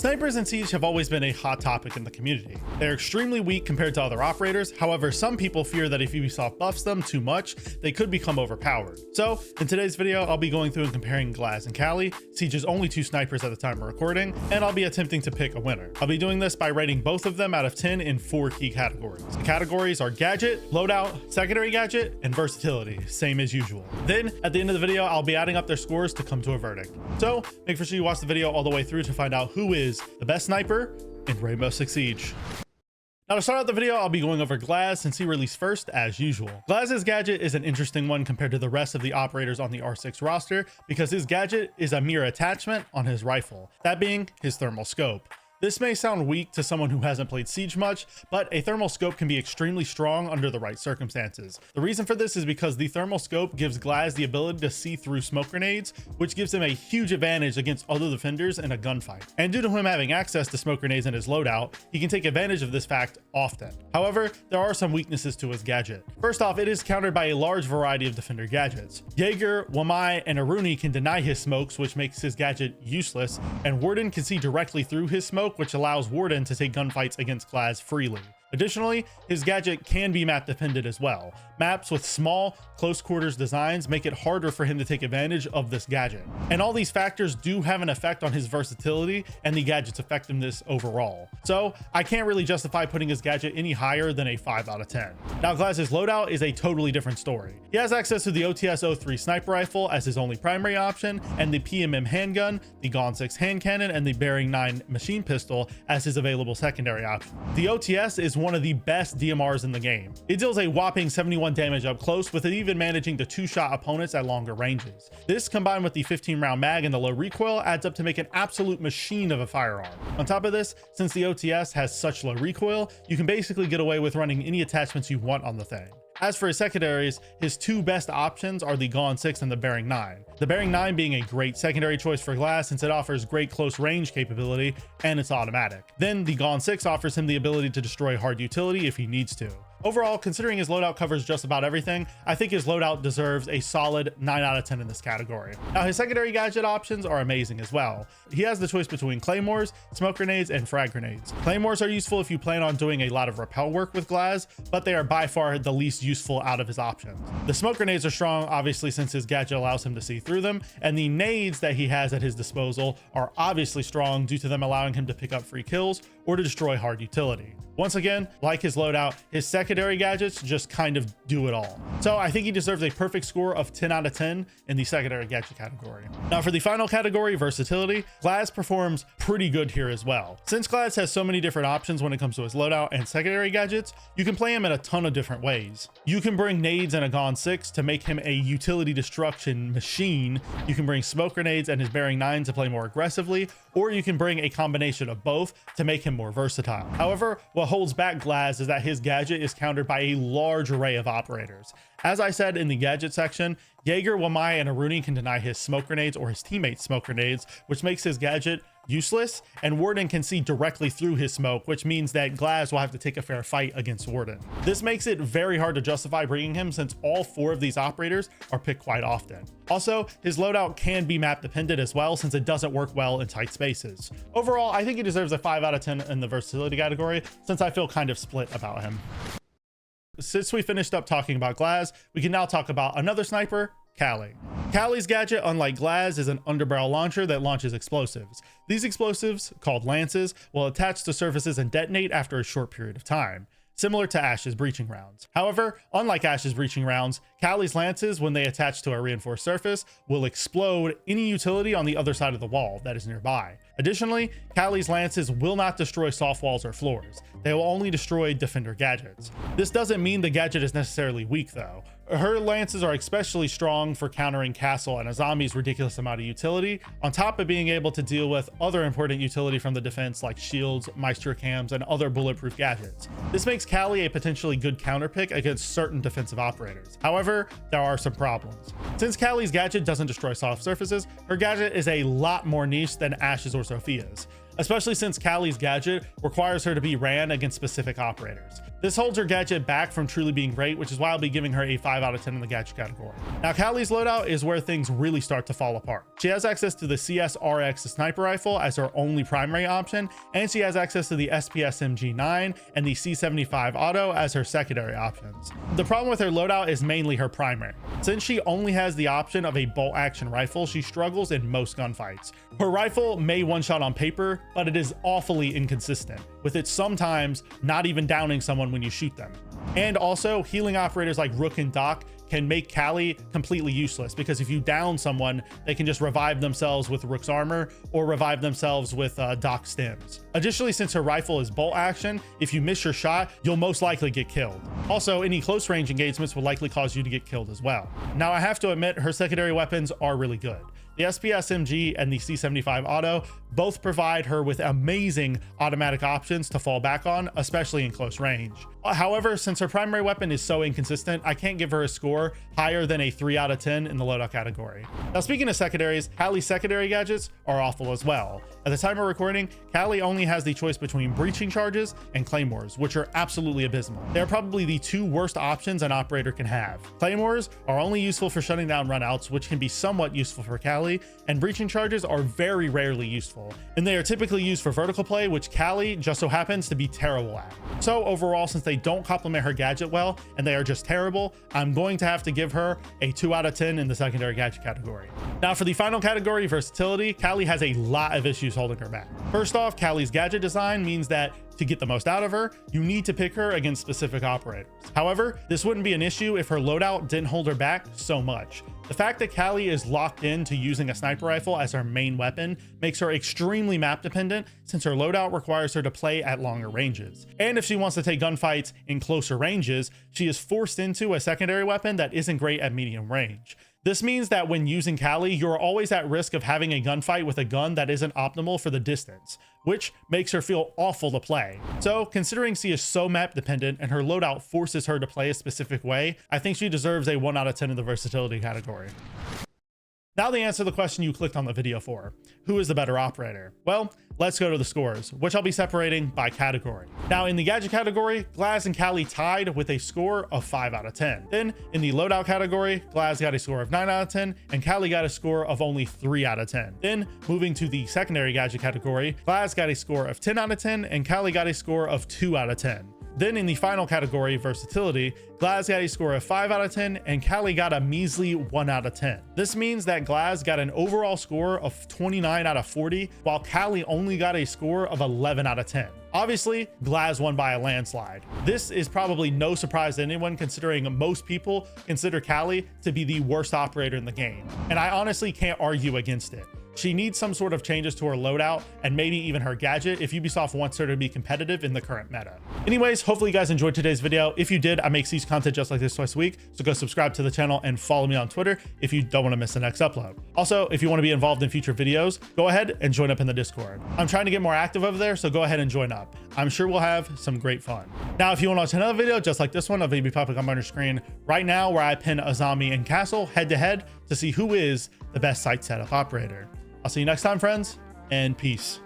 Snipers in Siege have always been a hot topic in the community. They're extremely weak compared to other operators, however some people fear that if Ubisoft buffs them too much, they could become overpowered. So in today's video, I'll be going through and comparing Glaz and Kali, Siege's only two snipers at the time of recording, and I'll be attempting to pick a winner. I'll be doing this by rating both of them out of 10 in 4 key categories. The categories are gadget, loadout, secondary gadget, and versatility, same as usual. Then at the end of the video, I'll be adding up their scores to come to a verdict. So make sure you watch the video all the way through to find out who is the best sniper in Rainbow Six Siege. Now to start out the video, I'll be going over Glaz since he released first as usual. Glaz's gadget is an interesting one compared to the rest of the operators on the R6 roster because his gadget is a mere attachment on his rifle, that being his thermal scope. This may sound weak to someone who hasn't played Siege much, but a thermal scope can be extremely strong under the right circumstances. The reason for this is because the thermal scope gives Glaz the ability to see through smoke grenades, which gives him a huge advantage against other defenders in a gunfight. And due to him having access to smoke grenades in his loadout, he can take advantage of this fact often. However, there are some weaknesses to his gadget. First off, it is countered by a large variety of defender gadgets. Jaeger, Wamai, and Aruni can deny his smokes, which makes his gadget useless, and Warden can see directly through his smoke, which allows Warden to take gunfights against Glaz freely. Additionally, his gadget can be map dependent as well. Maps with small, close quarters designs make it harder for him to take advantage of this gadget. And all these factors do have an effect on his versatility and the gadget's effectiveness overall. So I can't really justify putting his gadget any higher than a 5 out of 10. Now Glaz's loadout is a totally different story. He has access to the OTS-03 sniper rifle as his only primary option, and the PMM handgun, the G.Skill hand cannon, and the Bearing 9 machine pistol as his available secondary option. The OTS is one of the best DMRs in the game. It deals a whopping 71 damage up close, with it even managing to two-shot opponents at longer ranges. This, combined with the 15-round mag and the low recoil, adds up to make an absolute machine of a firearm. On top of this, since the OTS has such low recoil, you can basically get away with running any attachments you want on the thing. As for his secondaries, his two best options are the G.Skill and the Bearing 9. The Bearing 9 being a great secondary choice for Glaz since it offers great close range capability and it's automatic. Then the G.Skill offers him the ability to destroy hard utility if he needs to. Overall, considering his loadout covers just about everything, I think his loadout deserves a solid 9 out of 10 in this category. Now, his secondary gadget options are amazing as well. He has the choice between claymores, smoke grenades, and frag grenades. Claymores are useful if you plan on doing a lot of rappel work with Glaz, but they are by far the least useful out of his options. The smoke grenades are strong, obviously, since his gadget allows him to see through them, and the nades that he has at his disposal are obviously strong due to them allowing him to pick up free kills or to destroy hard utility. Once again, like his loadout, his secondary gadgets just kind of do it all. So I think he deserves a perfect score of 10 out of 10 in the secondary gadget category. Now for the final category, versatility, Glaz performs pretty good here as well. Since Glaz has so many different options when it comes to his loadout and secondary gadgets, you can play him in a ton of different ways. You can bring nades and a G.Skill to make him a utility destruction machine. You can bring smoke grenades and his Bearing 9 to play more aggressively, or you can bring a combination of both to make him more versatile. However, what holds back Glaz is that his gadget is countered by a large array of operators. As I said in the gadget section, Jaeger, Wamai, and Aruni can deny his smoke grenades or his teammates' smoke grenades, which makes his gadget useless, and Warden can see directly through his smoke, which means that Glaz will have to take a fair fight against Warden. This makes it very hard to justify bringing him since all 4 of these operators are picked quite often. Also, his loadout can be map dependent as well since it doesn't work well in tight spaces. Overall, I think he deserves a 5 out of 10 in the versatility category since I feel kind of split about him. Since we finished up talking about Glaz, we can now talk about another sniper, Kali. Kali's gadget, unlike Glaz, is an underbarrel launcher that launches explosives. These explosives, called lances, will attach to surfaces and detonate after a short period of time, similar to Ash's breaching rounds. However, unlike Ash's breaching rounds, Kali's lances, when they attach to a reinforced surface, will explode any utility on the other side of the wall that is nearby. Additionally, Kali's lances will not destroy soft walls or floors. They will only destroy defender gadgets. This doesn't mean the gadget is necessarily weak though. Her lances are especially strong for countering Castle and a zombie's ridiculous amount of utility, on top of being able to deal with other important utility from the defense like shields, Meister cams, and other bulletproof gadgets. This makes Kali a potentially good counter pick against certain defensive operators. However, there are some problems. Since Kali's gadget doesn't destroy soft surfaces, her gadget is a lot more niche than Ash's or Sophia's, especially since Kali's gadget requires her to be ran against specific operators. This holds her gadget back from truly being great, which is why I'll be giving her a 5 out of 10 in the gadget category. Now, Kali's loadout is where things really start to fall apart. She has access to the CS-RX sniper rifle as her only primary option, and she has access to the SPS-MG9 and the C75 auto as her secondary options. The problem with her loadout is mainly her primary. Since she only has the option of a bolt action rifle, she struggles in most gunfights. Her rifle may one-shot on paper, but it is awfully inconsistent, with it sometimes not even downing someone when you shoot them. And also, healing operators like Rook and Doc can make Kali completely useless, because if you down someone, they can just revive themselves with Rook's armor or revive themselves with Doc stims. Additionally, since her rifle is bolt action, if you miss your shot, you'll most likely get killed. Also, any close range engagements will likely cause you to get killed as well. Now, I have to admit, her secondary weapons are really good. The SPS-MG and the C75 auto both provide her with amazing automatic options to fall back on, especially in close range. However, since her primary weapon is so inconsistent, I can't give her a score higher than a 3 out of 10 in the loadout category. Now, speaking of secondaries, Kali's secondary gadgets are awful as well. At the time of recording, Kali only has the choice between breaching charges and claymores, which are absolutely abysmal. They're probably the two worst options an operator can have. Claymores are only useful for shutting down runouts, which can be somewhat useful for Kali, and breaching charges are very rarely useful, and they are typically used for vertical play, which Kali just so happens to be terrible at. So overall, since they don't complement her gadget well and they are just terrible, I'm going to have to give her a 2 out of 10 in the secondary gadget category. Now, for the final category, versatility, Kali has a lot of issues holding her back. First off, Kali's gadget design means that to get the most out of her, you need to pick her against specific operators. However, this wouldn't be an issue if her loadout didn't hold her back so much. The fact that Kali is locked into using a sniper rifle as her main weapon makes her extremely map dependent, since her loadout requires her to play at longer ranges. And if she wants to take gunfights in closer ranges, she is forced into a secondary weapon that isn't great at medium range. This means that when using Kali, you're always at risk of having a gunfight with a gun that isn't optimal for the distance, which makes her feel awful to play. So, considering she is so map dependent and her loadout forces her to play a specific way, I think she deserves a 1 out of 10 in the versatility category. Now the answer to the question you clicked on the video for. Who is the better operator? Well, let's go to the scores, which I'll be separating by category. Now, in the gadget category, Glaz and Kali tied with a score of 5 out of 10. Then in the loadout category, Glaz got a score of 9 out of 10 and Kali got a score of only 3 out of 10. Then moving to the secondary gadget category, Glaz got a score of 10 out of 10 and Kali got a score of 2 out of 10. Then in the final category, versatility, Glaz got a score of 5 out of 10 and Kali got a measly 1 out of 10. This means that Glaz got an overall score of 29 out of 40, while Kali only got a score of 11 out of 10. Obviously, Glaz won by a landslide. This is probably no surprise to anyone, considering most people consider Kali to be the worst operator in the game, and I honestly can't argue against it. She needs some sort of changes to her loadout and maybe even her gadget if Ubisoft wants her to be competitive in the current meta. Anyways, hopefully you guys enjoyed today's video. If you did, I make siege content just like this twice a week, so go subscribe to the channel and follow me on Twitter if you don't want to miss the next upload. Also, if you want to be involved in future videos, go ahead and join up in the Discord. I'm trying to get more active over there, so go ahead and join up. I'm sure we'll have some great fun. Now, if you want to watch another video just like this one, I'll be popping up on your screen right now, where I pin Azami and Castle head to head to see who is the best site setup operator. I'll see you next time, friends, and peace.